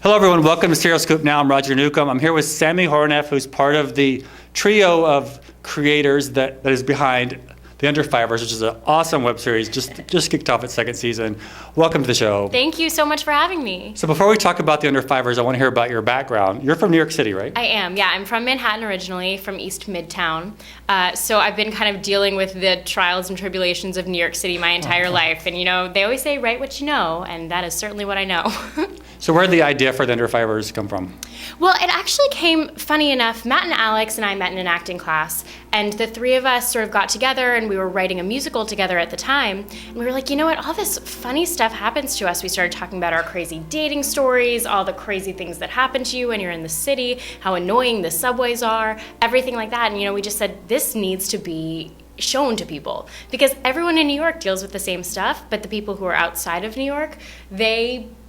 Hello, everyone. Welcome to Serial Scoop Now. I'm Roger Newcomb. I'm here with Sami Horneff, who's part of the trio of creators that is behind The Under Fivers, which is an awesome web series, just kicked off its second season. Welcome to the show. Thank you so much for having me. So before we talk about The Under Fivers, I want to hear about your background. You're from New York City, right? I am, yeah. I'm from Manhattan originally, from East Midtown. So I've been kind of dealing with the trials and tribulations of New York City my entire life. And, you know, they always say, write what you know, and that is certainly what I know. So where did the idea for The Under Fivers come from? Well, it actually came, funny enough, Matt and Alex and I met in an acting class, and the three of us sort of got together, and we were writing a musical together at the time, and we were like, you know what, all this funny stuff happens to us. We started talking about our crazy dating stories, all the crazy things that happen to you when you're in the city, how annoying the subways are, everything like that, and, you know, we just said, this needs to be shown to people, because everyone in New York deals with the same stuff, but the people who are outside of New York,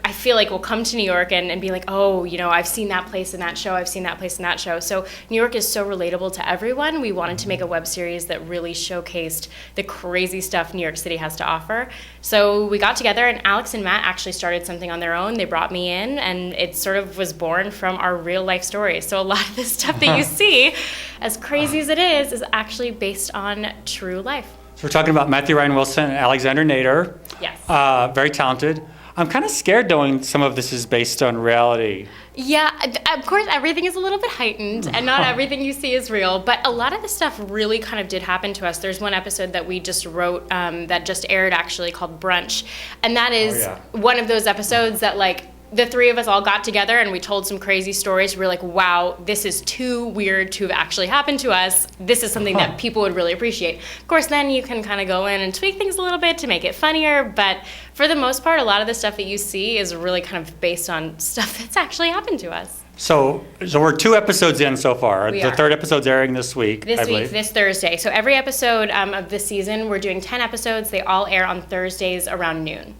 I feel like will come to New York and be like, oh, you know, I've seen that place in that show, I've seen that place in that show. So New York is so relatable to everyone. We wanted to make a web series that really showcased the crazy stuff New York City has to offer. So we got together, and Alex and Matt actually started something on their own. They brought me in, and it sort of was born from our real life stories. So a lot of this stuff that you see, as crazy as it is actually based on true life. So we're talking about Matthew Ryan Wilson and Alexander Nader. Yes. Very talented. I'm kind of scared knowing some of this is based on reality. Yeah, of course, everything is a little bit heightened, and not everything you see is real, but a lot of the stuff really kind of did happen to us. There's one episode that we just wrote that just aired, actually, called Brunch, and that is one of those episodes that, like, the three of us all got together and we told some crazy stories. We were like, wow, this is too weird to have actually happened to us. This is something that people would really appreciate. Of course, then you can kind of go in and tweak things a little bit to make it funnier, but for the most part, a lot of the stuff that you see is really kind of based on stuff that's actually happened to us. So we're 2 episodes in so far. The third episode's airing this week. This Thursday. So every episode of this season, we're doing 10 episodes. They all air on Thursdays around noon.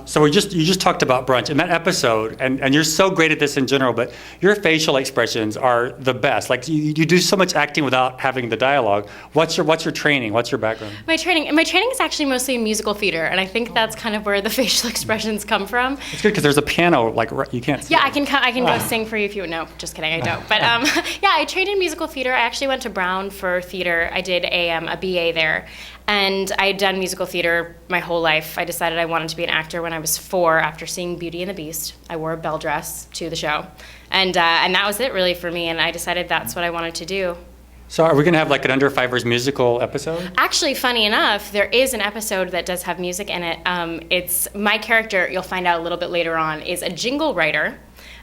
So you just talked about Brunch. In that episode, and you're so great at this in general, but your facial expressions are the best. Like you do so much acting without having the dialogue. What's your training? What's your background? My training is actually mostly in musical theater, and I think that's kind of where the facial expressions come from. It's good because there's a piano, like you can't see. Yeah, I can go sing for you if you. No, just kidding, I don't. But yeah, I trained in musical theater. I actually went to Brown for theater. I did a BA there. And I had done musical theater my whole life. I decided I wanted to be an actor when I was 4 after seeing Beauty and the Beast. I wore a bell dress to the show. And that was it really for me, and I decided that's what I wanted to do. So are we going to have like an Under Fivers musical episode? Actually, funny enough, there is an episode that does have music in it. It's my character, you'll find out a little bit later on, is a jingle writer.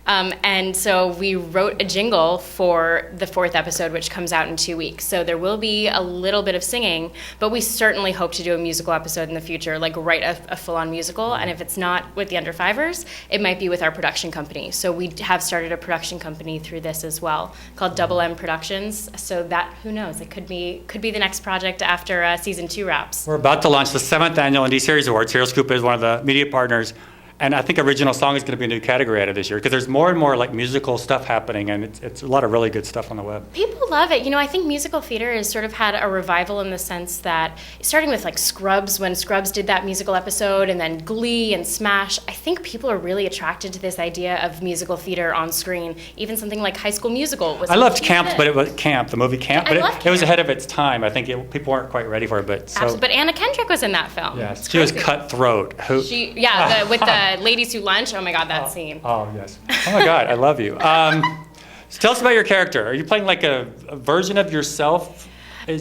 And so we wrote a jingle for the 4th episode, which comes out in 2 weeks. So there will be a little bit of singing, but we certainly hope to do a musical episode in the future, like write a full-on musical. And if it's not with the Under Fivers, it might be with our production company. So we have started a production company through this as well, called Double M Productions. So that, who knows, it could be the next project after season 2 wraps. We're about to launch the 7th annual Indie Series Awards. Serial Scoop is one of the media partners. And I think original song is going to be a new category out of this year because there's more and more like musical stuff happening, and it's a lot of really good stuff on the web. People love it. You know, I think musical theater has sort of had a revival in the sense that, starting with like Scrubs, when Scrubs did that musical episode, and then Glee and Smash, I think people are really attracted to this idea of musical theater on screen. Even something like High School Musical was. I loved Camp, but it was the movie Camp, but it was ahead of its time. I think people weren't quite ready for it, but so. Absolutely. But Anna Kendrick was in that film. Yes, she was cutthroat. With the ladies who lunch. Oh my God, that scene. Oh yes. Oh my God, I love you. So tell us about your character. Are you playing like a version of yourself? I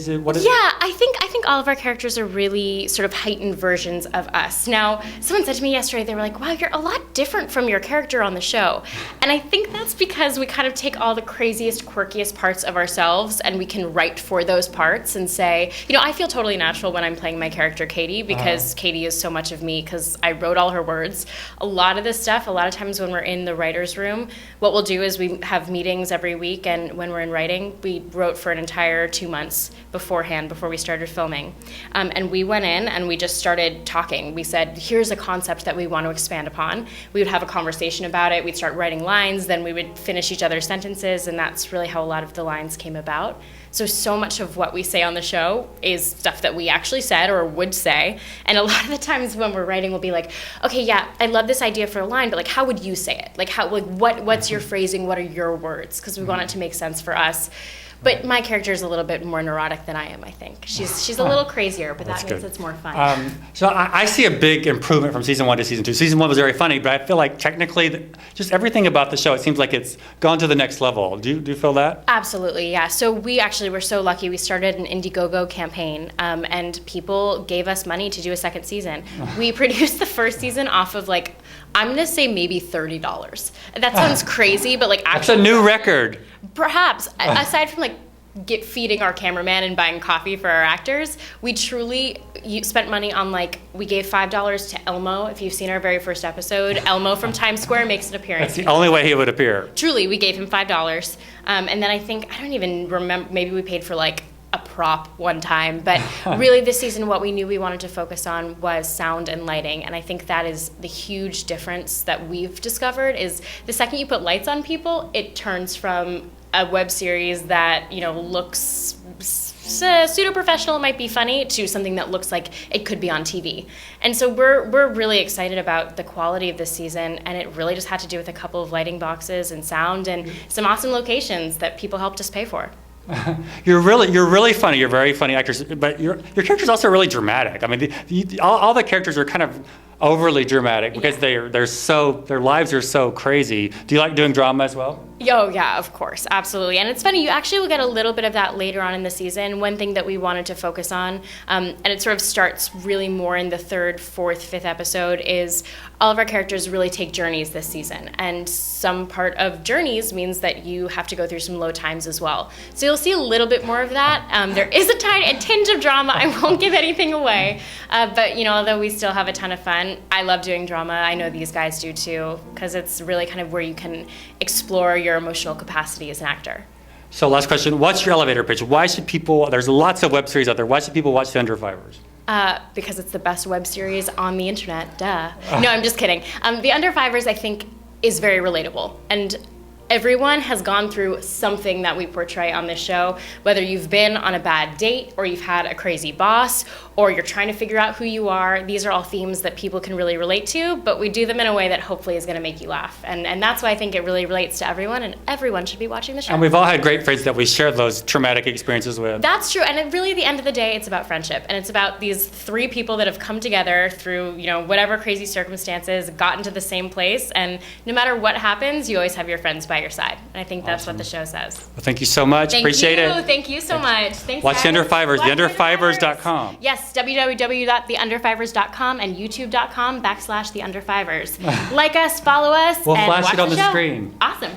think all of our characters are really sort of heightened versions of us. Now, someone said to me yesterday, they were like, wow, you're a lot different from your character on the show. And I think that's because we kind of take all the craziest, quirkiest parts of ourselves and we can write for those parts and say, you know, I feel totally natural when I'm playing my character Katie because Katie is so much of me because I wrote all her words. A lot of this stuff, a lot of times when we're in the writer's room, what we'll do is we have meetings every week, and when we're in writing, we wrote for an entire 2 months. beforehand, before we started filming. And we went in and we just started talking. We said, here's a concept that we want to expand upon. We would have a conversation about it. We'd start writing lines, then we would finish each other's sentences, and that's really how a lot of the lines came about. So much of what we say on the show is stuff that we actually said or would say. And a lot of the times when we're writing, we'll be like, okay, yeah, I love this idea for a line, but like, how would you say it? Like, what's your phrasing? What are your words? Because we want it to make sense for us. But my character is a little bit more neurotic than I am, I think. She's a little crazier, but that means it's more fun. So I see a big improvement from season 1 to season 2. Season 1 was very funny, but I feel like technically, just everything about the show, it seems like it's gone to the next level. Do you feel that? Absolutely, yeah. So we actually were so lucky. We started an Indiegogo campaign, and people gave us money to do a second season. We produced the first season off of like, I'm going to say maybe $30. That sounds crazy, but like actually. That's a new record. Perhaps. Aside from like feeding our cameraman and buying coffee for our actors, we truly spent money on like, we gave $5 to Elmo. If you've seen our very first episode, Elmo from Times Square makes an appearance. That's the only way he would appear. Truly, we gave him $5. And then I don't even remember, maybe we paid for like a prop one time, but really this season what we knew we wanted to focus on was sound and lighting, and I think that is the huge difference that we've discovered is the second you put lights on people, it turns from a web series that, you know, looks pseudo-professional, might be funny, to something that looks like it could be on TV. And so we're really excited about the quality of this season, and it really just had to do with a couple of lighting boxes and sound and some awesome locations that people helped us pay for. You're really funny. You're very funny actors, but your character's also really dramatic. I mean, all the characters are kind of overly dramatic because their lives are so crazy. Do you like doing drama as well? Oh, yeah, of course. Absolutely. And it's funny, you actually will get a little bit of that later on in the season. One thing that we wanted to focus on, and it sort of starts really more in the 3rd, 4th, 5th episode, is all of our characters really take journeys this season. And some part of journeys means that you have to go through some low times as well. So you'll see a little bit more of that. There is a tinge of drama. I won't give anything away. But, you know, although we still have a ton of fun, I love doing drama. I know these guys do too, because it's really kind of where you can explore your emotional capacity as an actor. So last question, what's your elevator pitch? Why should people, there's lots of web series out there, why should people watch The Under Fivers? Because it's the best web series on the internet, duh. No, I'm just kidding. The Under Fivers, I think, is very relatable. And everyone has gone through something that we portray on this show, whether you've been on a bad date or you've had a crazy boss or you're trying to figure out who you are. These are all themes that people can really relate to, but we do them in a way that hopefully is going to make you laugh. And that's why I think it really relates to everyone, and everyone should be watching the show. And we've all had great friends that we shared those traumatic experiences with. That's true, and really at the end of the day, it's about friendship, and it's about these 3 people that have come together through, you know, whatever crazy circumstances, gotten to the same place, and no matter what happens, you always have your friends by your side. And I think that's what the show says. Well, thank you so much. Appreciate it. Thank you so much. Thanks, watch The Under Fivers, Watch theunderfivers.com. Yes, www.theunderfivers.com and youtube.com/theunderfivers. Like us, follow us, We'll and flash watch it on the show. screen. Awesome.